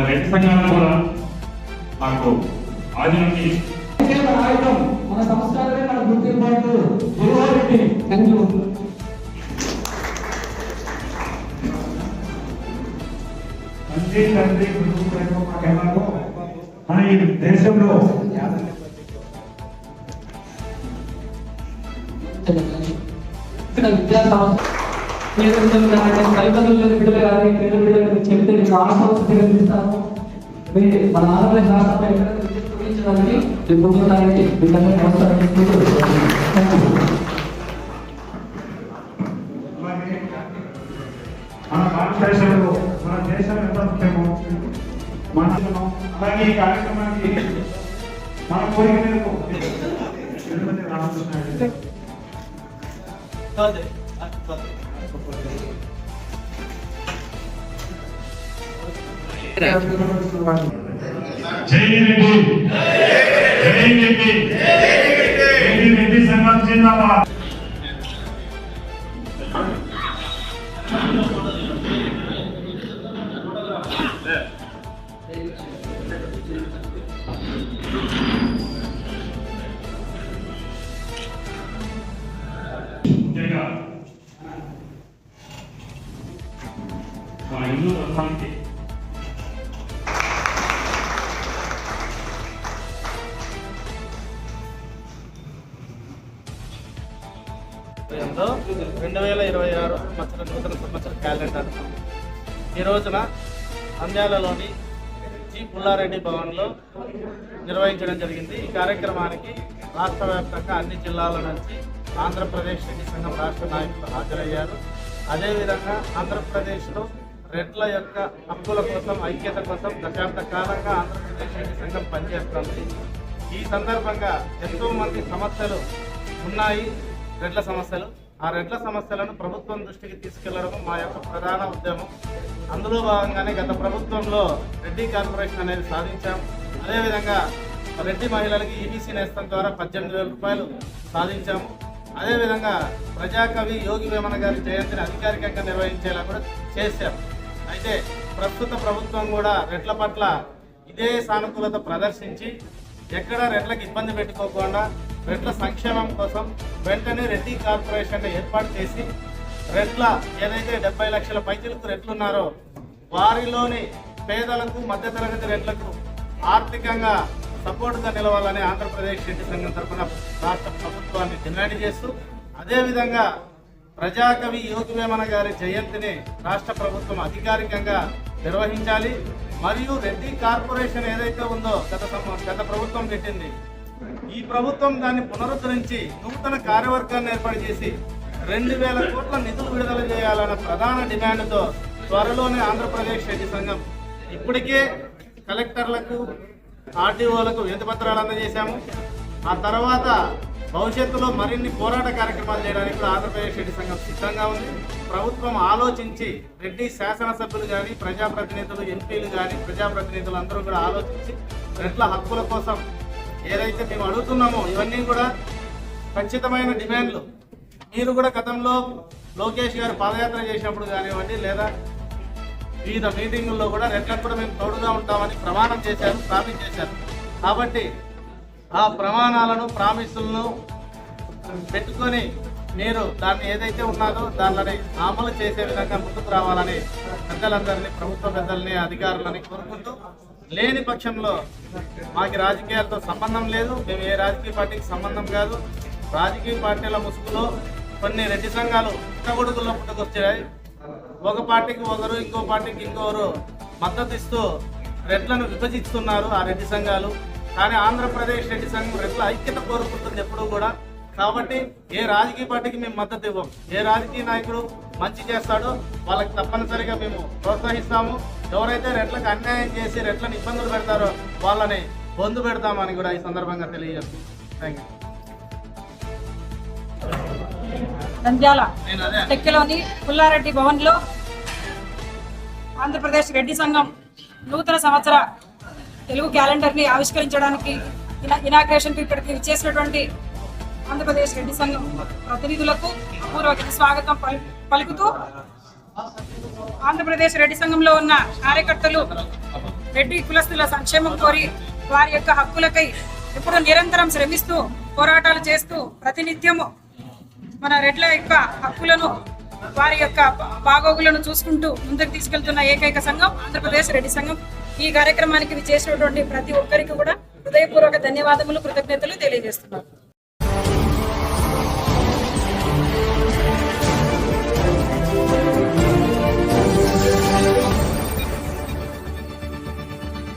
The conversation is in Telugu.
రెడ్డి సంఘాలు కూడా మాకు ఆది నుండి మన సంస్కారమే మన గుర్తింపు. తండ్రి గురువు ప్రేమ మాకెన్నారో మన ఈ దేశంలో విద్యా తల్లిదండ్రులు బిడ్డలు కానీ పేద బిడ్డలు చెప్తే నేను ఆసక్తి కల్పిస్తాను. మన ఆంధ్రప్రదేశ్ రాష్ట్రంలో ఎక్కడ విద్య చూపించడానికి ముందున్నారని బిడ్డలు నమస్కారం మన భారతదేశంలో మన దేశం ఎంత ముఖ్యమో మన అలాగే ఈ కార్యక్రమానికి మన కోరిక మేరకు తిరుపతి రామకృష్ణ జై రెడ్డి, జై రెడ్డి, రెడ్డి సంఘం జిందాబాద్. ముఖ్యంగా మన హిందూ ధర్మానికి లో 2026 నూతన సంవత్సర క్యాలెండర్ ఈ రోజున నంద్యాలలోని జి పుల్లారెడ్డి భవన్లో నిర్వహించడం జరిగింది. ఈ కార్యక్రమానికి రాష్ట్ర వ్యాప్తంగా అన్ని జిల్లాల నుంచి ఆంధ్రప్రదేశ్ రెడ్డి సంఘం రాష్ట్ర నాయకులు హాజరయ్యారు. అదేవిధంగా ఆంధ్రప్రదేశ్లో రెడ్ల యొక్క హక్కుల కోసం, ఐక్యత కోసం దశాబ్ద కాలంగా ఆంధ్రప్రదేశ్ రెడ్డి సంఘం పనిచేస్తుంది. ఈ సందర్భంగా ఎంతోమంది సమస్యలు ఉన్నాయి, రెడ్ల సమస్యలు. ఆ రెడ్ల సమస్యలను ప్రభుత్వం దృష్టికి తీసుకెళ్లడం మా యొక్క ప్రధాన ఉద్యమం. అందులో భాగంగానే గత ప్రభుత్వంలో రెడ్డి కార్పొరేషన్ అనేది సాధించాం. అదేవిధంగా రెడ్డి మహిళలకి ఈబీసీ నేస్తం ద్వారా 18,000 రూపాయలు సాధించాము. అదేవిధంగా ప్రజాకవి యోగి వేమన గారి జయంతిని అధికారికంగా నిర్వహించేలా కూడా చేశాం. అయితే ప్రస్తుత ప్రభుత్వం కూడా రెడ్ల పట్ల ఇదే సానుకూలత ప్రదర్శించి ఎక్కడ రెడ్లకు ఇబ్బంది పెట్టుకోకుండా రెడ్ల సంక్షేమం కోసం వెంటనే రెడ్డి కార్పొరేషన్ ఏర్పాటు చేసి రెడ్ల ఏదైతే 70 లక్షల పైచిలకు రెడ్లు ఉన్నారో వారిలోని పేదలకు, మధ్యతరగతి రెడ్లకు ఆర్థికంగా సపోర్ట్గా నిలవాలని ఆంధ్రప్రదేశ్ రెడ్డి సంఘం తరఫున రాష్ట్ర ప్రభుత్వాన్ని డిమాండ్ చేస్తూ, అదేవిధంగా ప్రజాకవి యోగి వేమన గారి జయంతిని రాష్ట్ర ప్రభుత్వం అధికారికంగా నిర్వహించాలి. మరియు రెడ్డి కార్పొరేషన్ ఏదైతే ఉందో గత ప్రభుత్వం పెట్టింది, ఈ ప్రభుత్వం దాన్ని పునరుద్ధరించి నూతన కార్యవర్గాన్ని ఏర్పాటు చేసి 2,000 కోట్ల నిధులు విడుదల చేయాలన్న ప్రధాన డిమాండ్తో త్వరలోనే ఆంధ్రప్రదేశ్ రెడ్డి సంఘం ఇప్పటికే కలెక్టర్లకు, ఆర్డీఓలకు వినతి పత్రాలు అందజేశాము. ఆ తర్వాత భవిష్యత్తులో మరిన్ని పోరాట కార్యక్రమాలు చేయడానికి కూడా ఆంధ్రప్రదేశ్ రెడ్డి సంఘం సిద్ధంగా ఉంది. ప్రభుత్వం ఆలోచించి రెడ్డి శాసనసభ్యులు కానీ, ప్రజాప్రతినిధులు, ఎంపీలు కానీ, ప్రజాప్రతినిధులు అందరూ కూడా ఆలోచించి రెడ్ల హక్కుల కోసం ఏదైతే మేము అడుగుతున్నామో ఇవన్నీ కూడా ఖచ్చితమైన డిమాండ్లు. మీరు కూడా గతంలో లోకేష్ గారు పాదయాత్ర చేసినప్పుడు కానివ్వండి, లేదా వివిధ మీటింగుల్లో కూడా రెడ్లకు కూడా మేము తోడుగా ఉంటామని ప్రమాణం చేశారు, ప్రామిస్ చేశారు. కాబట్టి ఆ ప్రమాణాలను, ప్రామిసులను పెట్టుకొని మీరు దాన్ని ఏదైతే ఉన్నదో దానిని అమలు చేసే విధంగా ముందుకు రావాలని పెద్దలందరినీ, ప్రభుత్వ పెద్దల్ని, అధికారులని కోరుకుంటూ, లేని పక్షంలో మాకు రాజకీయాలతో సంబంధం లేదు, మేము ఏ రాజకీయ పార్టీకి సంబంధం కాదు. రాజకీయ పార్టీల ముసుగులో కొన్ని రెడ్డి సంఘాలు పుట్టగొడుగుల్లో పుట్టుకొచ్చాయి. ఒక పార్టీకి ఒకరు, ఇంకో పార్టీకి ఇంకొకరు మద్దతు ఇస్తూ రెడ్లను విభజిస్తున్నారు ఆ రెడ్డి సంఘాలు. కానీ ఆంధ్రప్రదేశ్ రెడ్డి సంఘం రెడ్ల ఐక్యత కోరుకుంటుంది ఎప్పుడూ కూడా. కాబట్టి ఏ రాజకీయ పార్టీకి మేము మద్దతు ఇవ్వం. ఏ రాజకీయ నాయకుడు మంచి చేస్తాడో వాళ్ళకి తప్పనిసరిగా మేము ప్రోత్సహిస్తాము. ఎవరైతే రెడ్లకు అన్యాయం చేసి రెడ్లను ఇబ్బందులు పెడతారో వాళ్ళని బొందు పెడతామని కూడా ఈ సందర్భంగా తెలియజేస్తాం. Thank you. నంద్యాల టెక్కిలోని పుల్లారెడ్డి భవన్లో ఆంధ్రప్రదేశ్ రెడ్డి సంఘం నూతన సంవత్సర తెలుగు క్యాలెండర్ని ఆవిష్కరించడానికి ఇనాగ్రేషన్కి ఇక్కడికి చేసినటువంటి ఆంధ్రప్రదేశ్ రెడ్డి సంఘం ప్రతినిధులకు అపూర్వ స్వాగతం పలుకుతూ ఆంధ్రప్రదేశ్ రెడ్డి సంఘంలో ఉన్న కార్యకర్తలు రెడ్డి కులస్తుల సంక్షేమం కోరి వారి యొక్క హక్కులకై ఎప్పుడు నిరంతరం శ్రమిస్తూ పోరాటాలు చేస్తూ ప్రతినిత్యము మన రెడ్ల యొక్క హక్కులను వారి యొక్క బాగోగులను చూసుకుంటూ ముందుకు తీసుకెళ్తున్న ఏకైక సంఘం ఆంధ్రప్రదేశ్ రెడ్డి సంఘం. ఈ కార్యక్రమానికి విచ్చేసినటువంటి ప్రతి ఒక్కరికి కూడా హృదయపూర్వక ధన్యవాదములు, కృతజ్ఞతలు తెలియజేస్తున్నాను.